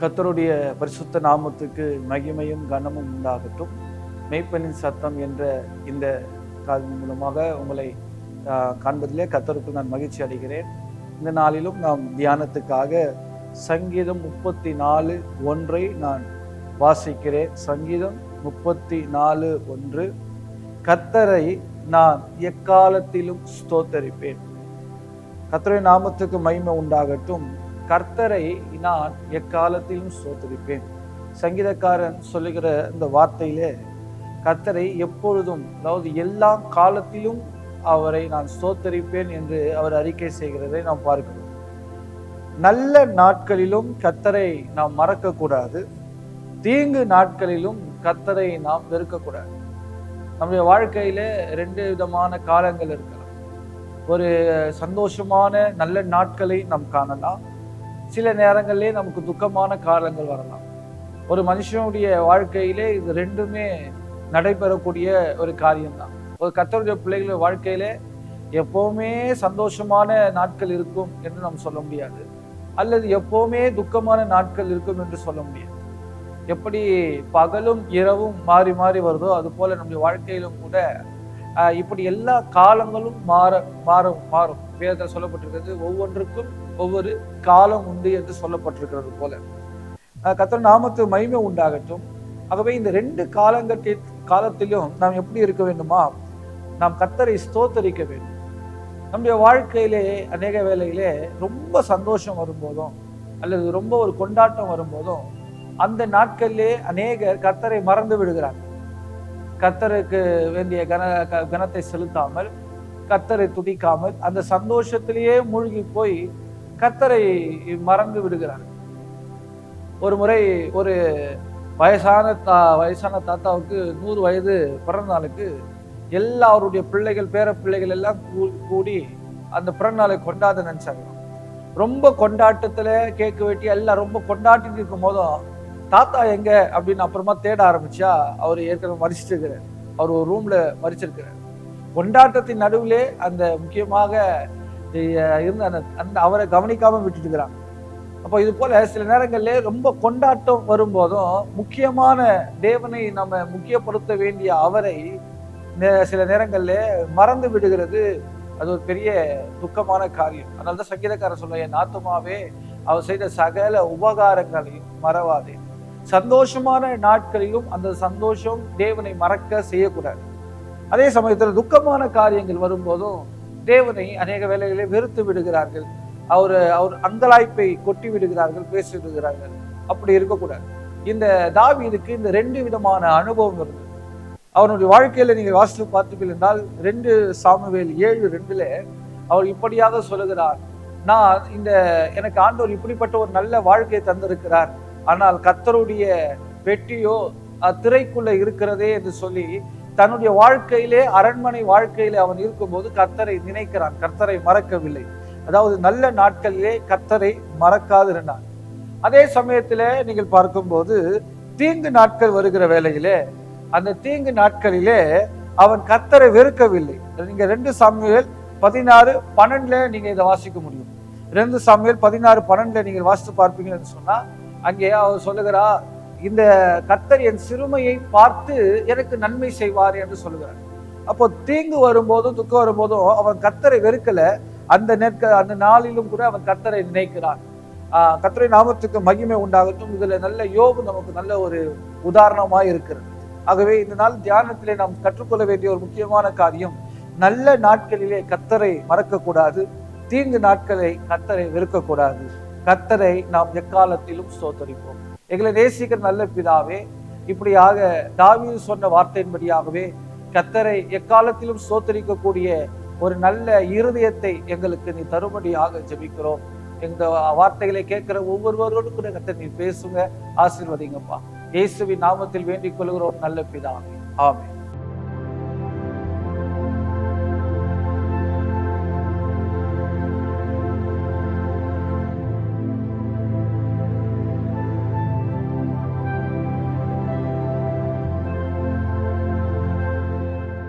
கர்த்தருடைய பரிசுத்த நாமத்துக்கு மகிமையும் கனமும் உண்டாகட்டும். மெய்ப்பனின் சத்தம் என்ற இந்த காலின் மூலமாக உங்களை காண்பதிலே கர்த்தருக்கு நான் மகிழ்ச்சி அடைகிறேன். இந்த நாளிலும் நாம் தியானத்துக்காக சங்கீதம் 34:1 நான் வாசிக்கிறேன். சங்கீதம் 34:1. கர்த்தரை நான் எக்காலத்திலும் ஸ்தோத்தரிப்பேன். கர்த்தருடைய நாமத்துக்கு மகிமை உண்டாகட்டும். கர்த்தரை நான் எக்காலத்திலும் ஸ்தோத்தரிப்பேன். சங்கீதக்காரன் சொல்லுகிற இந்த வார்த்தையிலே கர்த்தரை எப்பொழுதும், அதாவது எல்லா காலத்திலும் அவரை நான் ஸ்தோத்தரிப்பேன் என்று அவர் அறிக்கை செய்கிறதை நாம் பார்க்கிறோம். நல்ல நாட்களிலும் கர்த்தரை நாம் மறக்கக்கூடாது, தீங்கு நாட்களிலும் கர்த்தரை நாம் வெறுக்கக்கூடாது. நம்முடைய வாழ்க்கையில 2 விதமான காலங்கள் இருக்கலாம். ஒரு சந்தோஷமான நல்ல நாட்களை நாம் காணலாம், சில நேரங்களிலே நமக்கு துக்கமான காலங்கள் வரலாம். ஒரு மனுஷனுடைய வாழ்க்கையிலே இது 2மே நடைபெறக்கூடிய ஒரு காரியம்தான். ஒரு கர்த்தருடைய பிள்ளைகளுடைய வாழ்க்கையிலே எப்பவுமே சந்தோஷமான நாட்கள் இருக்கும் என்று நாம் சொல்ல முடியாது, அல்லது எப்பவுமே துக்கமான நாட்கள் இருக்கும் என்று சொல்ல முடியாது. எப்படி பகலும் இரவும் மாறி மாறி வருதோ அது போல நம்முடைய வாழ்க்கையிலும் கூட இப்படி எல்லா காலங்களும் மாறும். வேதத்தில் சொல்லப்பட்டிருக்கிறது, ஒவ்வொன்றுக்கும் ஒவ்வொரு காலம் உண்டு என்று சொல்லப்பட்டிருக்கிறது போல. கர்த்தர் நாமத்துக்கு மகிமை உண்டாகட்டும். ஆகவே இந்த 2 காலத்திலும் நாம் எப்படி இருக்க வேண்டுமா? நாம் கர்த்தரை ஸ்தோத்தரிக்க வேண்டும். நம்முடைய வாழ்க்கையிலே அநேக வேளையிலே ரொம்ப சந்தோஷம் வரும்போதும் அல்லது ரொம்ப ஒரு கொண்டாட்டம் வரும்போதும் அந்த நாட்களிலே அநேகர் கர்த்தரை மறந்து விடுகிறார்கள். கர்த்தருக்கு வேண்டிய கனத்தை செலுத்தாமல், கர்த்தரை துதிக்காமல், அந்த சந்தோஷத்திலேயே மூழ்கி போய் கர்த்தரை மறந்து விடுகிறார்கள். ஒரு முறை ஒரு வயசான தாத்தாவுக்கு 100 வயது பிறந்த நாளுக்கு எல்லாருடைய பிள்ளைகள், பேர பிள்ளைகள் எல்லாம் கூடி அந்த பிறந்த நாளை கொண்டாட நினைச்சாங்க. ரொம்ப கொண்டாட்டத்துல கேக்கு வெட்டி எல்லாம் ரொம்ப கொண்டாட்டிட்டு இருக்கும் போதும் தாத்தா எங்க அப்படின்னு அப்புறமா தேட ஆரம்பிச்சா அவர் ஏற்கனவே மறிச்சிட்டு இருக்கிறார். அவர் ஒரு ரூம்ல மறிச்சிருக்கிறார். கொண்டாட்டத்தின் நடுவிலே அந்த முக்கியமாக இருந்த அந்த அவரை கவனிக்காம விட்டுட்டு இருக்கிறாங்க. அப்போ இது போல சில நேரங்கள்ல ரொம்ப கொண்டாட்டம் வரும்போதும் முக்கியமான தேவனை நம்ம முக்கியப்படுத்த வேண்டிய அவரை சில நேரங்கள்ல மறந்து விடுகிறது. அது ஒரு பெரிய துக்கமான காரியம். அதனாலதான் சங்கீதக்காரர் சொல்ல, என் ஆத்துமாவே அவர் செய்த சகல உபகாரங்களையும் மறவாதே. சந்தோஷமான நாட்களிலும் அந்த சந்தோஷம் தேவனை மறக்க செய்யக்கூடாது. அதே சமயத்தில் துக்கமான காரியங்கள் வரும்போதும் தேவனை அநேக வேளைகளை வெறுத்து விடுகிறார்கள். அவர் அங்கலாய்ப்பை கொட்டி விடுகிறார்கள், பேசி விடுகிறார்கள். அப்படி இருக்கக்கூடாது. இந்த தாவீதுக்கு இந்த 2 விதமான அனுபவம் இருந்தது. அவனுடைய வாழ்க்கையில நீங்க வாசித்து பார்த்தீர்கள் என்றால் 2 சாமுவேல் 7:2 அவர் இப்படியாக சொல்லுகிறார், நான் எனக்கு ஆண்டவர் இப்படிப்பட்ட ஒரு நல்ல வாழ்க்கையை தந்திருக்கிறார், ஆனால் கர்த்தருடைய வெற்றியோ திரைக்குள்ள இருக்கிறதே என்று சொல்லி தன்னுடைய வாழ்க்கையிலே, அரண்மனை வாழ்க்கையிலே அவன் இருக்கும்போது கர்த்தரை நினைக்கிறான், கர்த்தரை மறக்கவில்லை. அதாவது நல்ல நாட்களிலே கர்த்தரை மறக்காது இருந்தான். அதே சமயத்தில நீங்கள் பார்க்கும்போது தீங்கு நாட்கள் வருகிற வேளையிலே, அந்த தீங்கு நாட்களிலே அவன் கர்த்தரை வெறுக்கவில்லை. நீங்க 2 சாமுவேல் 16:12 நீங்க இதை வாசிக்க முடியும். 2 சாமுவேல் 16:12 நீங்கள் வாசித்து பார்ப்பீங்கன்னு சொன்னா அங்கே அவர் சொல்லுகிறா, இந்த கர்த்தர் என் சிறுமையை பார்த்து எனக்கு நன்மை செய்வார் என்று சொல்லுகிறார். அப்போ தீங்கு வரும்போதும் துக்கம் வரும்போதும் அவன் கர்த்தரை வெறுக்கல. அந்த நாளிலும் கூட அவன் கர்த்தரை நினைக்கிறான். கர்த்தருடைய நாமத்துக்கு மகிமை உண்டாகட்டும். இதுல நல்ல யோபு நமக்கு நல்ல ஒரு உதாரணமாய் இருக்கிறது. ஆகவே இந்த நாள் தியானத்திலே நாம் கற்றுக்கொள்ள வேண்டிய ஒரு முக்கியமான காரியம், நல்ல நாட்களிலே கர்த்தரை மறக்கக்கூடாது, தீங்கு நாட்களை கர்த்தரை வெறுக்கக்கூடாது. கர்த்தரை நாம் எக்காலத்திலும் ஸ்தோத்தரிப்போம். எங்களை நேசிக்கிற நல்ல பிதாவே, இப்படியாக தாவீது சொன்ன வார்த்தையின்படியாகவே கர்த்தரை எக்காலத்திலும் ஸ்தோத்தரிக்கக்கூடிய ஒரு நல்ல இருதயத்தை எங்களுக்கு நீ தரும்படியாக ஜெபிக்கிறோம். இந்த வார்த்தைகளை கேட்கிற ஒவ்வொருவரோடு கூட கர்த்தர் நீ பேசுங்க, ஆசீர்வதிங்கப்பா. இயேசுவின் நாமத்தில் வேண்டிக் கொள்கிறோம் நல்ல பிதாவே, ஆமென்.